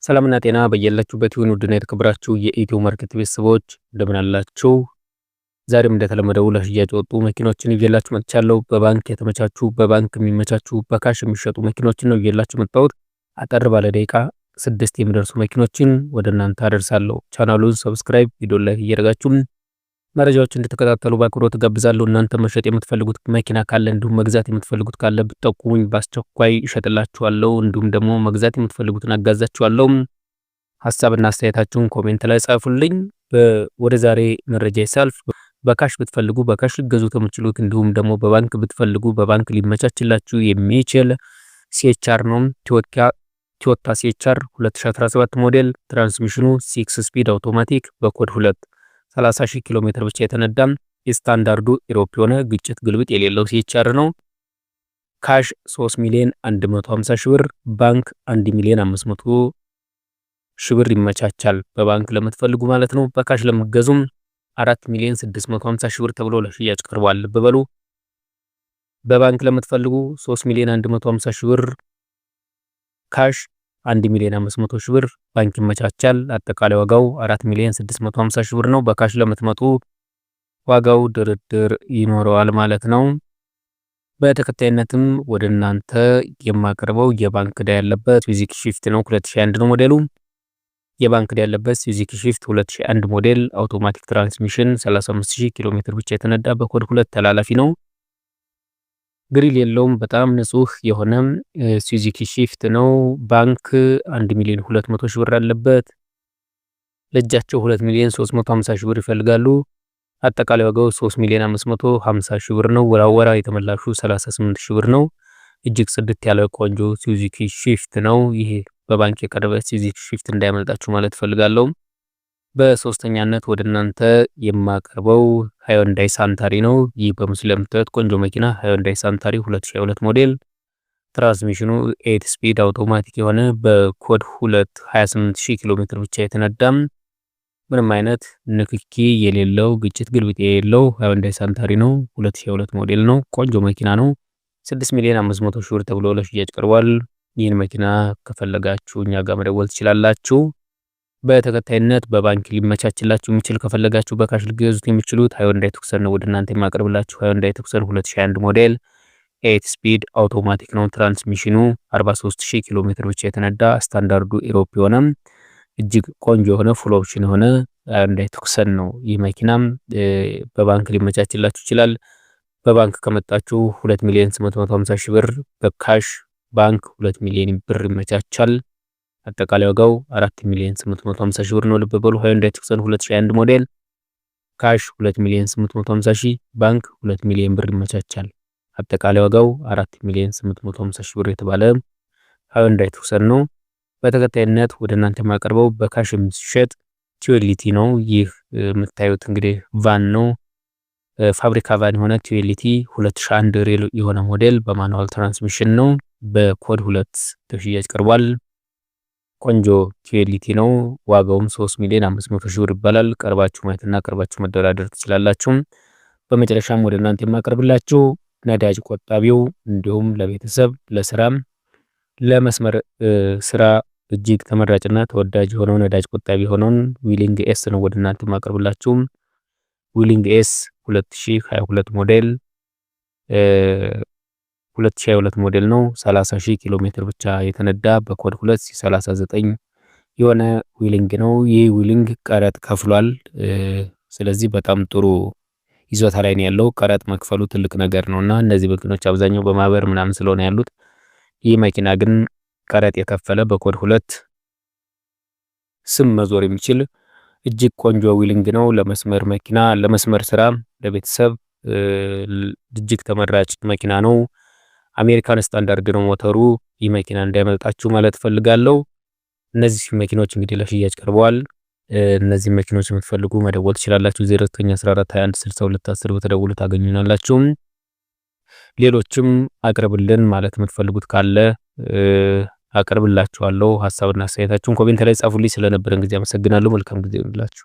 ሰላምና ጤና በየላችሁበት ይሁን። ውድና የተከበራችሁ የኢትዮ ማርኬት ቤተሰቦች እንደምን አላችሁ? ዛሬም እንደተለመደው ለሽያጭ የወጡ መኪኖችን ይዤላችሁ መጥቻለሁ። በባንክ የተመቻቹ በባንክ የሚመቻቹ በካሽ የሚሸጡ መኪኖችን ነው ይዤላችሁ መጣሁት። አጠር ባለ ደቂቃ 6 የሚደርሱ መኪኖችን ወደ እናንተ አደርሳለሁ። ቻናሉን ሰብስክራይብ፣ ቪዲዮ ላይክ እያደረጋችሁ መረጃዎችን እንድትከታተሉ በአክብሮት ጋብዛለሁ። እናንተ መሸጥ የምትፈልጉት መኪና ካለ እንዲሁም መግዛት የምትፈልጉት ካለ ብትጠቁሙኝ በአስቸኳይ እሸጥላችኋለሁ። እንዲሁም ደግሞ መግዛት የምትፈልጉትን አጋዛችኋለሁ። ሐሳብና አስተያየታችሁን ኮሜንት ላይ ጻፉልኝ። ወደ ዛሬ መረጃ ይሳልፍ። በካሽ ብትፈልጉ በካሽ ልትገዙት የምትችሉት እንዲሁም ደግሞ በባንክ ብትፈልጉ በባንክ ሊመቻችላችሁ የሚችል ሲኤችአር ነው። ቶዮታ ሲኤችአር 2017 ሞዴል ትራንስሚሽኑ 6 ስፒድ አውቶማቲክ በኮድ 2 30,000 ኪሎ ሜትር ብቻ የተነዳም የስታንዳርዱ ኢሮፕ የሆነ ግጭት ግልብጥ የሌለው ሲኤችአር ነው። ካሽ 3,150,000 ብር፣ ባንክ 1,500,000 ብር ይመቻቻል። በባንክ ለምትፈልጉ ማለት ነው። በካሽ ለምትገዙም 4,650,000 ብር ተብሎ ለሽያጭ ቀርቧል። በበሉ በባንክ ለምትፈልጉ 3,150,000 ብር፣ ካሽ 1,500,000 ብር ባንክ ይመቻቻል። አጠቃላይ ዋጋው 4,650,000 ብር ነው። በካሽ ለምትመጡ ዋጋው ድርድር ይኖረዋል ማለት ነው። በተከታይነትም ወደ እናንተ የማቀርበው የባንክ ዕዳ ያለበት ሱዙኪ ሽፍት ነው። 2001 ነው ሞዴሉ። የባንክ ዕዳ ያለበት ሱዙኪ ሽፍት 2001 ሞዴል አውቶማቲክ ትራንስሚሽን 35,000 ኪሎ ሜትር ብቻ የተነዳ በኮድ 2 ተላላፊ ነው። ግሪል የለውም። በጣም ንጹህ የሆነ ሱዙኪ ሽፍት ነው። ባንክ 1,200,000 ብር አለበት። ለእጃቸው 2,350,000 ብር ይፈልጋሉ። አጠቃላይ ዋጋው 3,550,000 ብር ነው። ወራወራ የተመላሹ 38,000 ብር ነው። እጅግ ጽድት ያለ ቆንጆ ሱዙኪ ሽፍት ነው። ይሄ በባንክ የቀረበ ሱዙኪ ሽፍት እንዳያመልጣችሁ ማለት ፈልጋለሁ። በሶስተኛነት ወደ እናንተ የማቀርበው ሃዮንዳይ ሳንታሪ ነው። ይህ በምስሉ ላይ የምታዩት ቆንጆ መኪና ሃዮንዳይ ሳንታሪ 2022 ሞዴል ትራንስሚሽኑ 8 ስፒድ አውቶማቲክ የሆነ በኮድ 2 28,000 ኪሎ ሜትር ብቻ የተነዳም ምንም አይነት ንክኪ የሌለው ግጭት ግልብጥ የሌለው ሃዮንዳይ ሳንታሪ ነው። 2022 ሞዴል ነው። ቆንጆ መኪና ነው። 6,500,000 ብር ተብሎ ለሽያጭ ቀርቧል። ይህን መኪና ከፈለጋችሁ እኛ ጋር መደወል ትችላላችሁ። በተከታይነት በባንክ ሊመቻችላችሁ የሚችል ከፈለጋችሁ በካሽ ልትገዙት የሚችሉት ሃዮንዳይ ቱክሰን ነው ወደ እናንተ የማቀርብላችሁ። ሃዮንዳይ ቱክሰን 2021 ሞዴል 8 ስፒድ አውቶማቲክ ነው። ትራንስሚሽኑ 43,000 ኪሎ ሜትር ብቻ የተነዳ ስታንዳርዱ ኢሮፕ የሆነ እጅግ ቆንጆ የሆነ ፉል ኦፕሽን የሆነ ሃዮንዳይ ቱክሰን ነው። ይህ መኪናም በባንክ ሊመቻችላችሁ ይችላል። በባንክ ከመጣችሁ 2,850,000 ብር፣ በካሽ ባንክ 2 ሚሊዮን ብር ይመቻቻል። አጠቃላይ ዋጋው 4,850,000 ብር ነው። ልብ በሉ ሃዮንዳይ ቱክሰን 2021 ሞዴል ካሽ 2,850,000 ባንክ 2 ሚሊዮን ብር ይመቻቻል። አጠቃላይ ዋጋው 4,850,000 ብር የተባለ ሃዮንዳይ ቱክሰን ነው። በተከታይነት ወደ እናንተ የማቀርበው በካሽ የሚሸጥ ቲዩኤልቲ ነው። ይህ የምታዩት እንግዲህ ቫን ነው። ፋብሪካ ቫን የሆነ ቲዩኤልቲ 2001 ሬል የሆነ ሞዴል በማኑዋል ትራንስሚሽን ነው። በኮድ 2 ተሽያጭ ቀርቧል። ቆንጆ ቲዩኤልቲ ነው። ዋጋውም 3,500,000 ብር ይባላል። ቀርባችሁ ማየትና ቀርባችሁ መደራደር ትችላላችሁ። በመጨረሻም ወደ እናንተ የማቀርብላችሁ ነዳጅ ቆጣቢው እንዲሁም ለቤተሰብ ለስራም ለመስመር ስራ እጅግ ተመራጭና ተወዳጅ የሆነው ነዳጅ ቆጣቢ የሆነውን ዊሊንግ ኤስ ነው ወደ እናንተ የማቀርብላችሁ። ዊሊንግ ኤስ 2022 ሞዴል 2022 ሞዴል ነው። 30,000 ኪሎ ሜትር ብቻ የተነዳ በኮድ 2 39 የሆነ ዊሊንግ ነው። ይህ ዊሊንግ ቀረጥ ከፍሏል። ስለዚህ በጣም ጥሩ ይዞታ ላይ ነው ያለው። ቀረጥ መክፈሉ ትልቅ ነገር ነውና እነዚህ መኪኖች አብዛኛው በማህበር ምናምን ስለሆነ ያሉት፣ ይህ መኪና ግን ቀረጥ የከፈለ በኮድ 2 ስም መዞር የሚችል እጅግ ቆንጆ ዊሊንግ ነው። ለመስመር መኪና፣ ለመስመር ስራ፣ ለቤተሰብ እጅግ ተመራጭ መኪና ነው። አሜሪካን ስታንዳርድ ነው ሞተሩ። ይህ መኪና እንዳይመልጣችሁ ማለት ፈልጋለሁ። እነዚህ መኪኖች እንግዲህ ለሽያጭ ቀርበዋል። እነዚህ መኪኖች የምትፈልጉ መደወል ትችላላችሁ። 0914216210 በተደውሉ ታገኙናላችሁ። ሌሎችም አቅርብልን ማለት የምትፈልጉት ካለ አቅርብላችኋለሁ። ሐሳብና አስተያየታችሁን ኮሜንት ላይ ጻፉልኝ። ስለነበረን ጊዜ አመሰግናለሁ። መልካም ጊዜ ይሁንላችሁ።